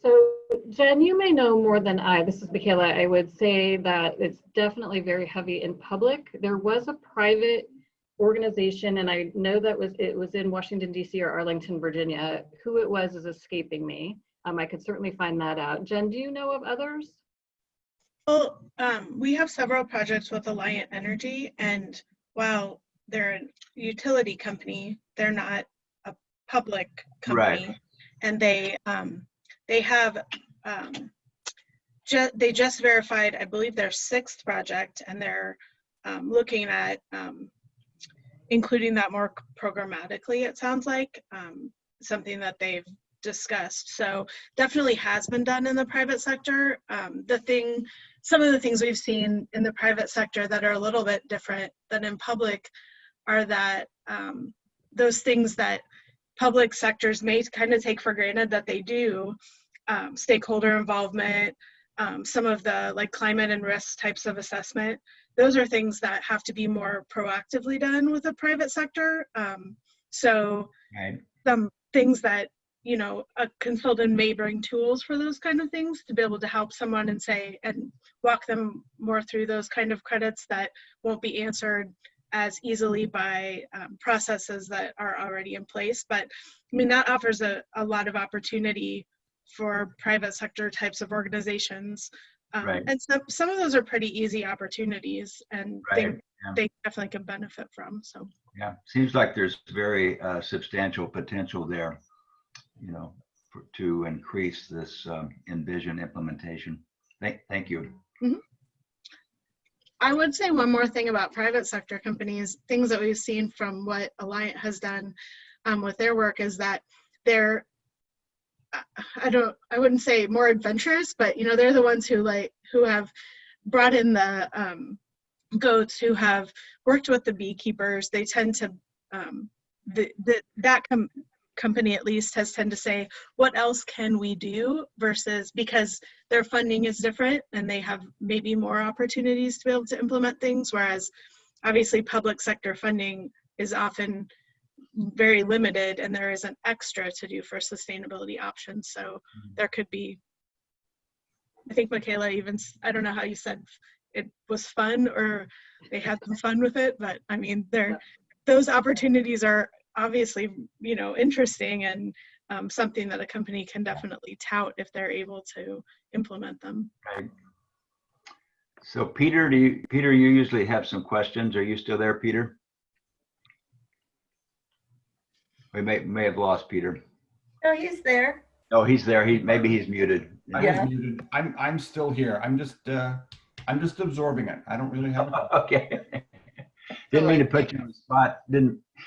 [SPEAKER 6] So Jen, you may know more than I. This is Michaela. I would say that it's definitely very heavy in public. There was a private organization, and I know that it was in Washington, D.C. or Arlington, Virginia. Who it was is escaping me. I could certainly find that out. Jen, do you know of others?
[SPEAKER 3] Well, we have several projects with Alliant Energy, and while they're a utility company, they're not a public company.
[SPEAKER 2] Right.
[SPEAKER 3] And they just verified, I believe, their 6th project, and they're looking at including that more programmatically, it sounds like, something that they've discussed. So definitely has been done in the private sector. Some of the things we've seen in the private sector that are a little bit different than in public are that those things that public sectors may kind of take for granted that they do, stakeholder involvement, some of the like climate and risk types of assessment, those are things that have to be more proactively done with the private sector. So
[SPEAKER 2] Right.
[SPEAKER 3] Some things that, a consultant may bring tools for those kind of things to be able to help someone and walk them more through those kind of credits that won't be answered as easily by processes that are already in place. But I mean, that offers a lot of opportunity for private sector types of organizations.
[SPEAKER 2] Right.
[SPEAKER 3] And some of those are pretty easy opportunities, and
[SPEAKER 2] Right.
[SPEAKER 3] they definitely can benefit from. So
[SPEAKER 2] Yeah, seems like there's very substantial potential there. to increase this Envision implementation. Thank you.
[SPEAKER 3] Mhm. I would say one more thing about private sector companies. Things that we've seen from what Alliant has done with their work is that they're, I wouldn't say more adventurous, but you know, they're the ones who have brought in the goats, who have worked with the beekeepers. They tend to company at least has tend to say, what else can we do, versus because their funding is different and they have maybe more opportunities to be able to implement things, whereas obviously public sector funding is often very limited and there is an extra to do for sustainability options. So there could be, I think Michaela even, I don't know how you said it was fun or they had some fun with it, but I mean, those opportunities are obviously, you know, interesting and something that a company can definitely tout if they're able to implement them.
[SPEAKER 2] Right. So Peter, you usually have some questions. Are you still there, Peter? We may have lost Peter.
[SPEAKER 7] No, he's there.
[SPEAKER 2] Oh, he's there. Maybe he's muted.
[SPEAKER 8] I was muted. I'm still here. I'm just absorbing it. I don't really have a
[SPEAKER 2] Okay. Didn't mean to put you on the spot.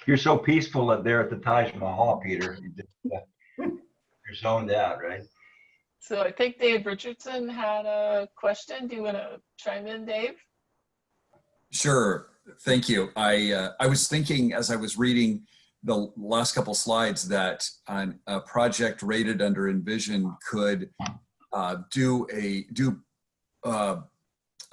[SPEAKER 2] You're so peaceful up there at the Taj Mahal, Peter. You're zoned out, right?
[SPEAKER 5] So I think Dave Richardson had a question. Do you want to chime in, Dave?
[SPEAKER 9] Sure. Thank you. I was thinking as I was reading the last couple slides that a project rated under Envision could do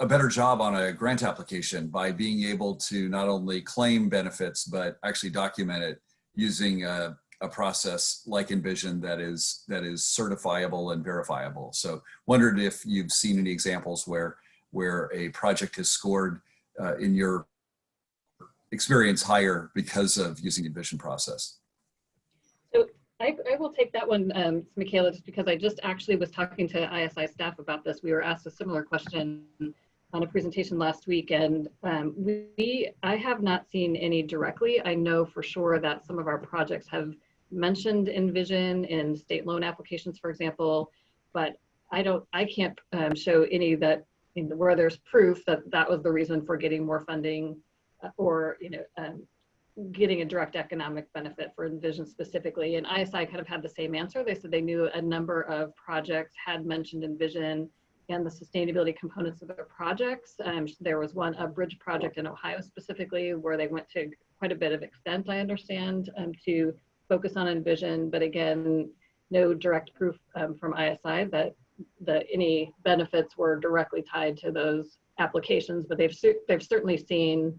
[SPEAKER 9] a better job on a grant application by being able to not only claim benefits, but actually document it using a process like Envision that is certifiable and verifiable. So wondered if you've seen any examples where a project has scored in your experience higher because of using the Envision process.
[SPEAKER 6] So I will take that one, Michaela, just because I just actually was talking to ISI staff about this. We were asked a similar question on a presentation last week, and I have not seen any directly. I know for sure that some of our projects have mentioned Envision in state loan applications, for example, but I can't show any that where there's proof that that was the reason for getting more funding or getting a direct economic benefit for Envision specifically. And ISI kind of had the same answer. They said they knew a number of projects had mentioned Envision and the sustainability components of their projects. There was a bridge project in Ohio specifically where they went to quite a bit of extent, I understand, to focus on Envision, but again, no direct proof from ISI that any benefits were directly tied to those applications, but they've certainly seen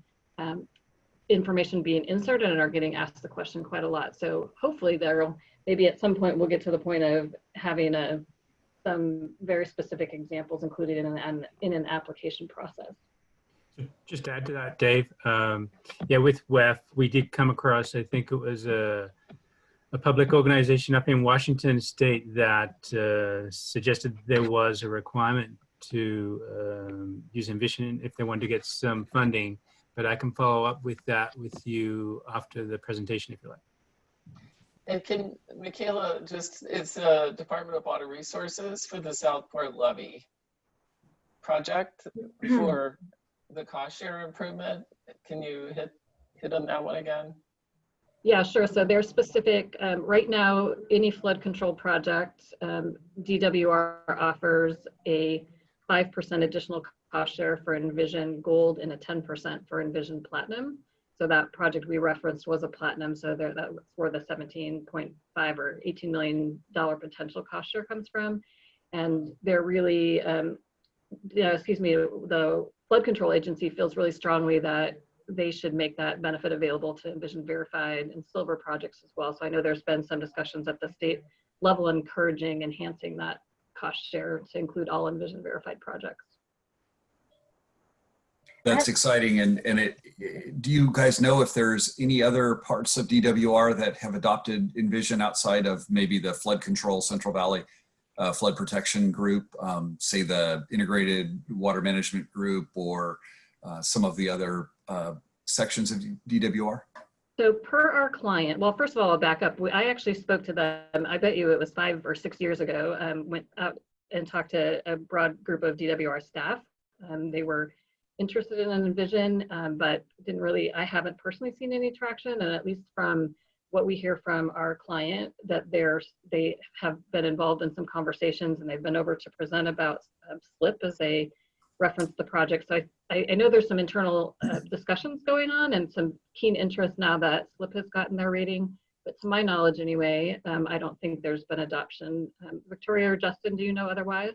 [SPEAKER 6] information being inserted and are getting asked the question quite a lot. So hopefully maybe at some point we'll get to the point of having some very specific examples included in an application process.
[SPEAKER 4] Just to add to that, Dave, yeah, with WEF, we did come across, I think it was a public organization up in Washington State that suggested there was a requirement to use Envision if they wanted to get some funding. But I can follow up with that with you after the presentation if you like.
[SPEAKER 5] And can Michaela it's Department of Water Resources for the Southport Levee project for the cost share improvement. Can you hit on that one again?
[SPEAKER 6] Yeah, sure. So they're specific. Right now, any flood control project, DWR offers a 5% additional cost share for Envision Gold and a 10% for Envision Platinum. So that project we referenced was a Platinum, so that's where the 17.5 or $18 million potential cost share comes from. And they're really, the Flood Control Agency feels really strongly that they should make that benefit available to Envision Verified and Silver projects as well. So I know there's been some discussions at the state level enhancing that cost share to include all Envision Verified projects.
[SPEAKER 9] That's exciting. And do you guys know if there's any other parts of DWR that have adopted Envision outside of maybe the Flood Control Central Valley Flood Protection Group, say the Integrated Water Management Group, or some of the other sections of DWR?
[SPEAKER 6] So per our client, well, first of all, I'll back up. I actually spoke to them, I bet you it was 5 or 6 years ago, went out and talked to a broad group of DWR staff. They were interested in Envision, but didn't really, I haven't personally seen any traction, and at least from what we hear from our client, that they have been involved in some conversations, and they've been over to present about SLIP as they reference the project. So I know there's some internal discussions going on and some keen interest now that SLIP has gotten their rating, but to my knowledge anyway, I don't think there's been adoption. Victoria or Justin, do you know otherwise?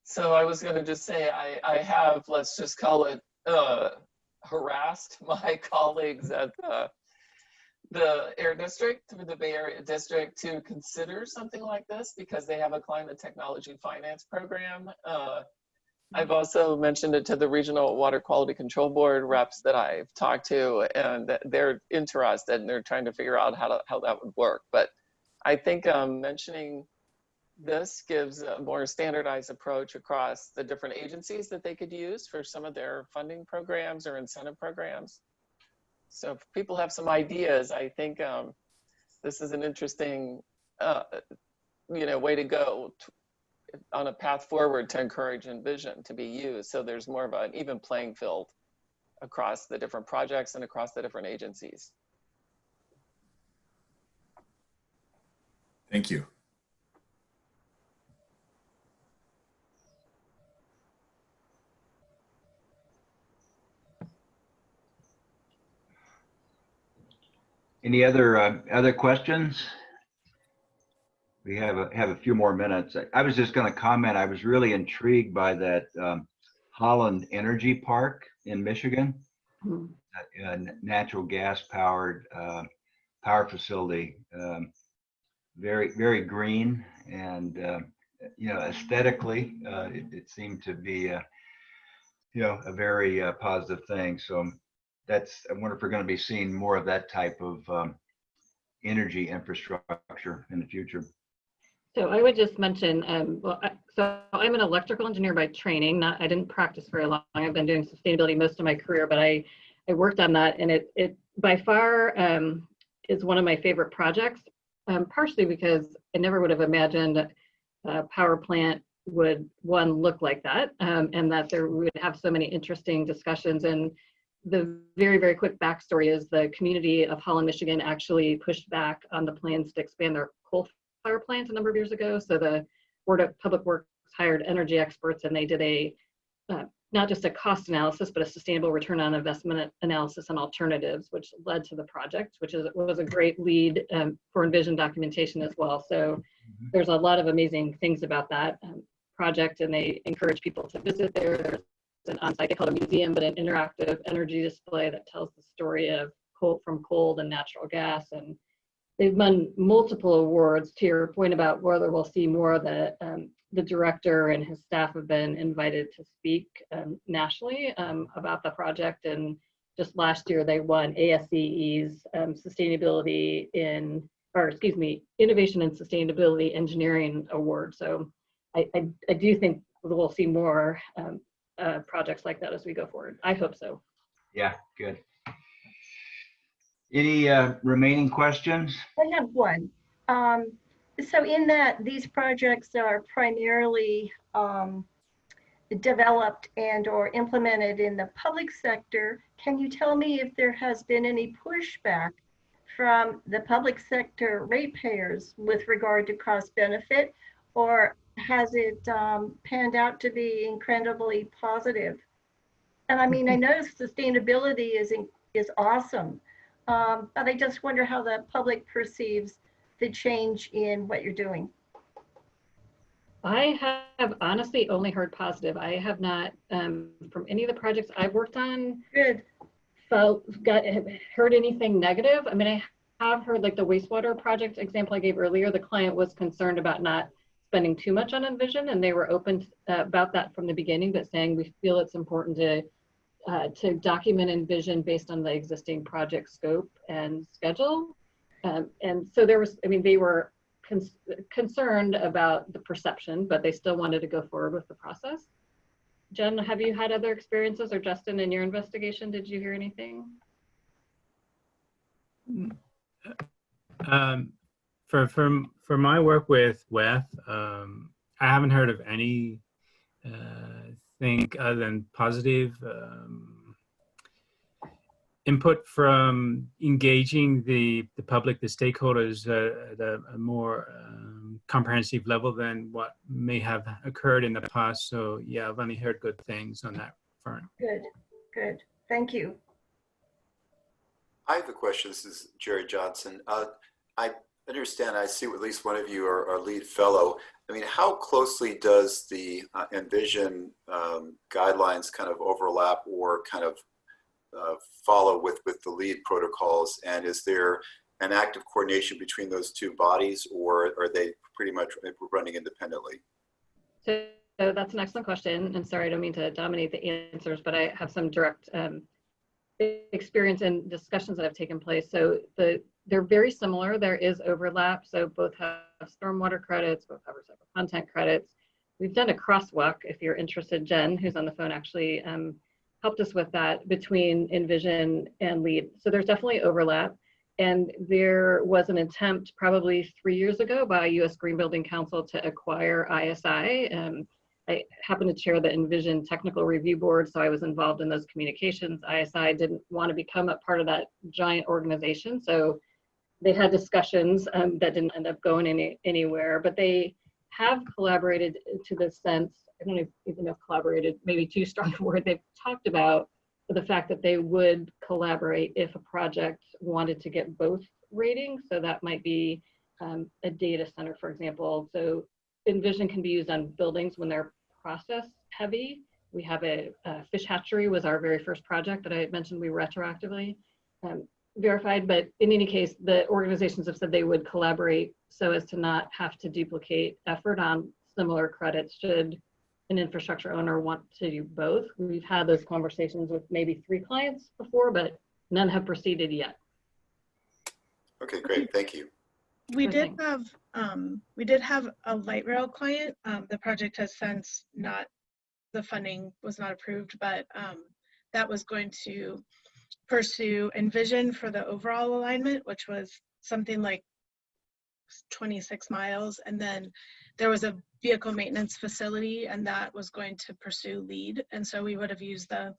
[SPEAKER 5] So I was going to just say I have, let's just call it, harassed my colleagues at the Air District, through the Bay Area District, to consider something like this because they have a climate technology finance program. I've also mentioned it to the Regional Water Quality Control Board reps that I've talked to, and they're interested and they're trying to figure out how that would work. But I think mentioning this gives a more standardized approach across the different agencies that they could use for some of their funding programs or incentive programs. So if people have some ideas, I think this is an interesting way to go on a path forward to encourage Envision to be used. So there's more of an even playing field across the different projects and across the different agencies.
[SPEAKER 9] Thank you.
[SPEAKER 2] Any other questions? We have a few more minutes. I was just going to comment. I was really intrigued by that Holland Energy Park in Michigan, a natural gas powered power facility. Very, very green, and aesthetically, it seemed to be a very positive thing. So I wonder if we're going to be seeing more of that type of energy infrastructure in the future.
[SPEAKER 6] So I would just mention, so I'm an electrical engineer by training. I didn't practice very long. I've been doing sustainability most of my career, but I worked on that, and it by far is one of my favorite projects, partially because I never would have imagined a power plant would, one, look like that, and that we would have so many interesting discussions. And the very, very quick backstory is the community of Holland, Michigan actually pushed back on the plans to expand their coal power plant a number of years ago. So the Board of Public Works hired energy experts, and they did not just a cost analysis, but a sustainable return on investment analysis and alternatives, which led to the project, which was a great lead for Envision documentation as well. So there's a lot of amazing things about that project, and they encourage people to visit there. There's an on-site, they call it a museum, but an interactive energy display that tells the story of from coal and natural gas. And they've won multiple awards. To your point about whether we'll see more of the director and his staff have been invited to speak nationally about the project. And just last year, they won ASCE's Innovation and Sustainability Engineering Award. So I do think we'll see more projects like that as we go forward. I hope so.
[SPEAKER 2] Yeah, good. Any remaining questions?
[SPEAKER 7] I have one. So in that these projects are primarily developed and or implemented in the public sector, can you tell me if there has been any pushback from the public sector ratepayers with regard to cost benefit, or has it panned out to be incredibly positive? And I mean, I know sustainability is awesome, but I just wonder how the public perceives the change in what you're doing.
[SPEAKER 6] I have honestly only heard positive. I have not, from any of the projects I've worked on, heard anything negative. I mean, I have heard, like the wastewater project example I gave earlier, the client was concerned about not spending too much on Envision, and they were open about that from the beginning, but saying we feel it's important to document Envision based on the existing project scope and schedule. And so there was, I mean, they were concerned about the perception, but they still wanted to go forward with the process. Jen, have you had other experiences, or Justin, in your investigation, did you hear anything?
[SPEAKER 4] For my work with WEF, I haven't heard of any thing other than positive input from engaging the public, the stakeholders at a more comprehensive level than what may have occurred in the past. So yeah, I've only heard good things on that front.
[SPEAKER 7] Good, good. Thank you.
[SPEAKER 10] I have a question. This is Jerry Johnson. I understand, I see at least one of you are our lead fellow. I mean, how closely does the Envision guidelines kind of overlap or kind of follow with the lead protocols? And is there an active coordination between those two bodies, or are they pretty much running independently?
[SPEAKER 6] So that's an excellent question. And sorry, I don't mean to dominate the answers, but I have some direct experience and discussions that have taken place. So they're very similar. There is overlap. So both have stormwater credits, both have recycled content credits. We've done a crosswalk, if you're interested. Jen, who's on the phone, actually helped us with that between Envision and LEED. So there's definitely overlap. And there was an attempt probably 3 years ago by US Green Building Council to acquire ISI. I happen to chair the Envision Technical Review Board, so I was involved in those communications. ISI didn't want to become a part of that giant organization, so they had discussions that didn't end up going anywhere, but they have collaborated to the sense, I don't even know if collaborated, maybe too strong a word. They've talked about the fact that they would collaborate if a project wanted to get both ratings. So that might be a data center, for example. So Envision can be used on buildings when they're process heavy. We have a fish hatchery was our very first project that I mentioned we retroactively verified, but in any case, the organizations have said they would collaborate so as to not have to duplicate effort on similar credits should an infrastructure owner want to do both. We've had those conversations with maybe 3 clients before, but none have proceeded yet.
[SPEAKER 10] Okay, great, thank you.
[SPEAKER 3] We did have a light rail client. The project has since the funding was not approved, but that was going to pursue Envision for the overall alignment, which was something like 26 miles. And then there was a vehicle maintenance facility, and that was going to pursue LEED. And so we would have used the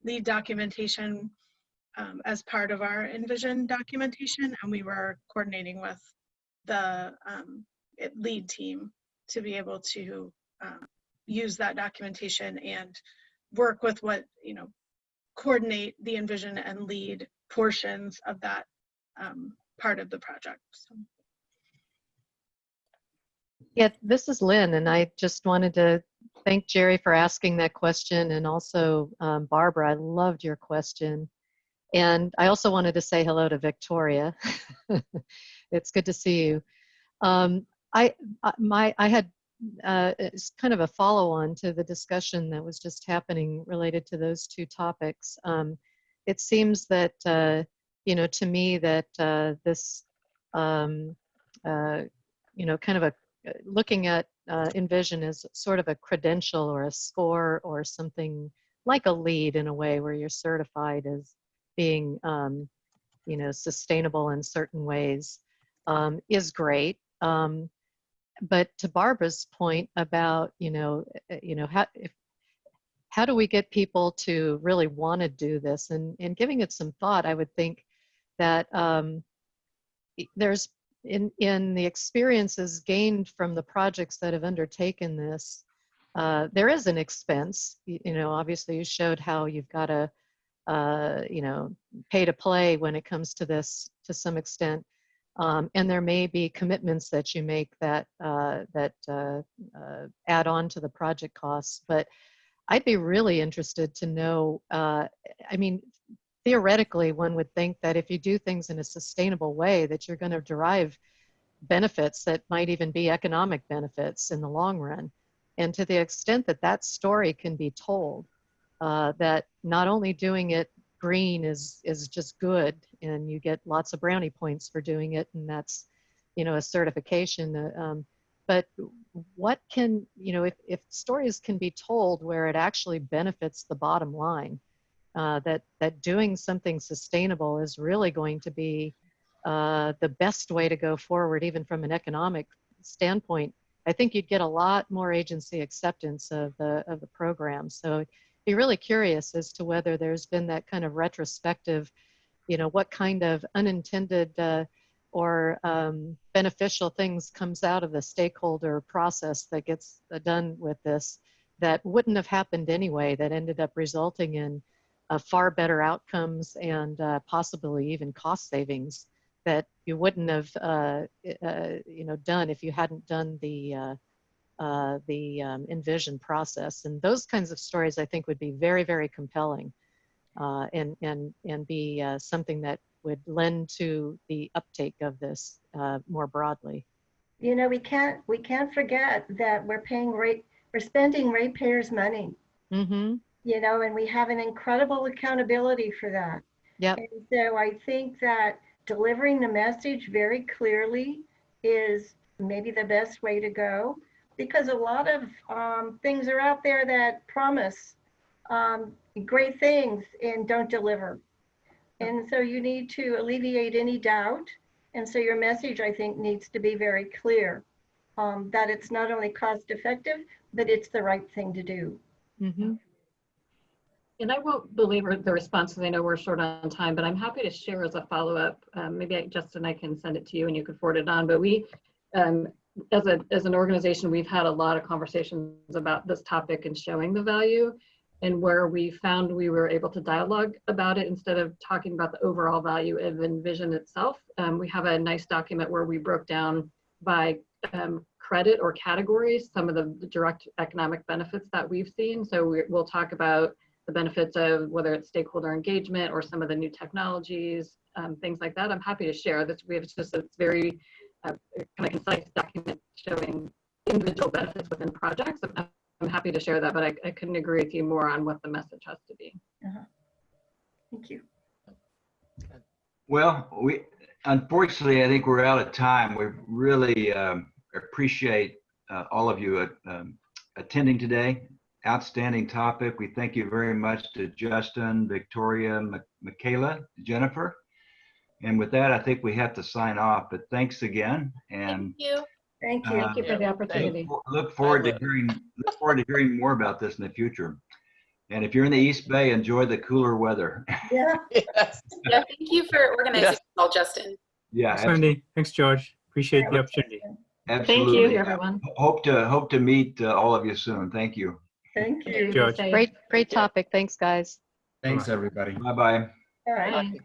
[SPEAKER 3] LEED documentation as part of our Envision documentation, and we were coordinating with the LEED team to be able to use that documentation and work with coordinate the Envision and LEED portions of that part of the project. So.
[SPEAKER 11] Yeah, this is Lynn, and I just wanted to thank Jerry for asking that question, and also Barbara, I loved your question. And I also wanted to say hello to Victoria. It's good to see you. I had it's kind of a follow-on to the discussion that was just happening related to those two topics. It seems that to me that this kind of a looking at Envision as sort of a credential or a score or something like a LEED in a way where you're certified as being sustainable in certain ways is great. But to Barbara's point about how do we get people to really want to do this, and giving it some thought, I would think that there's in the experiences gained from the projects that have undertaken this, there is an expense. Obviously you showed how you've got to pay to play when it comes to this to some extent. And there may be commitments that you make that add on to the project costs. But I'd be really interested to know, theoretically, one would think that if you do things in a sustainable way, that you're going to derive benefits that might even be economic benefits in the long run. And to the extent that that story can be told, that not only doing it green is just good, and you get lots of brownie points for doing it, and that's a certification, but what can if stories can be told where it actually benefits the bottom line, that doing something sustainable is really going to be the best way to go forward, even from an economic standpoint, I think you'd get a lot more agency acceptance of the program. So be really curious as to whether there's been that kind of retrospective, you know, what kind of unintended or beneficial things comes out of the stakeholder process that gets done with this that wouldn't have happened anyway, that ended up resulting in far better outcomes and possibly even cost savings that you wouldn't have you know, done if you hadn't done the Envision process. And those kinds of stories I think would be very, very compelling and be something that would lend to the uptake of this more broadly.
[SPEAKER 7] You know, we can't forget that we're spending ratepayers' money.
[SPEAKER 11] Mm-hmm.
[SPEAKER 7] You know, and we have an incredible accountability for that.
[SPEAKER 11] Yep.
[SPEAKER 7] And so I think that delivering the message very clearly is maybe the best way to go, because a lot of things are out there that promise great things and don't deliver. And so you need to alleviate any doubt. And so your message, I think, needs to be very clear that it's not only cost effective, but it's the right thing to do.
[SPEAKER 11] Mm-hmm.
[SPEAKER 6] And I won't belabor the response because I know we're short on time, but I'm happy to share as a follow-up. Maybe Justin, I can send it to you and you can forward it on. But we, as an organization, we've had a lot of conversations about this topic and showing the value, and where we found we were able to dialogue about it instead of talking about the overall value of Envision itself. We have a nice document where we broke down by credit or categories some of the direct economic benefits that we've seen. So we'll talk about the benefits of whether it's stakeholder engagement or some of the new technologies, things like that. I'm happy to share this. We have just a very kind of concise document showing individual benefits within projects. I'm happy to share that, but I couldn't agree with you more on what the message has to be.
[SPEAKER 7] Thank you.
[SPEAKER 2] Well, unfortunately, I think we're out of time. We really appreciate all of you attending today. Outstanding topic. We thank you very much to Justin, Victoria, Michaela, Jennifer. And with that, I think we have to sign off, but thanks again. And
[SPEAKER 1] Thank you.
[SPEAKER 7] Thank you.
[SPEAKER 6] Thank you for the opportunity.
[SPEAKER 2] look forward to hearing more about this in the future. And if you're in the East Bay, enjoy the cooler weather.
[SPEAKER 7] Yeah.
[SPEAKER 5] Yes.
[SPEAKER 1] Yeah, thank you for organizing this all, Justin.
[SPEAKER 2] Yeah,
[SPEAKER 4] Thanks, Wendy. Thanks, George. Appreciate the opportunity.
[SPEAKER 2] absolutely.
[SPEAKER 6] Thank you, everyone.
[SPEAKER 2] Hope to meet all of you soon. Thank you.
[SPEAKER 7] Thank you.
[SPEAKER 4] George.
[SPEAKER 11] Great topic. Thanks, guys.
[SPEAKER 8] Thanks, everybody.
[SPEAKER 2] Bye-bye.
[SPEAKER 7] All right.
[SPEAKER 6] Bye.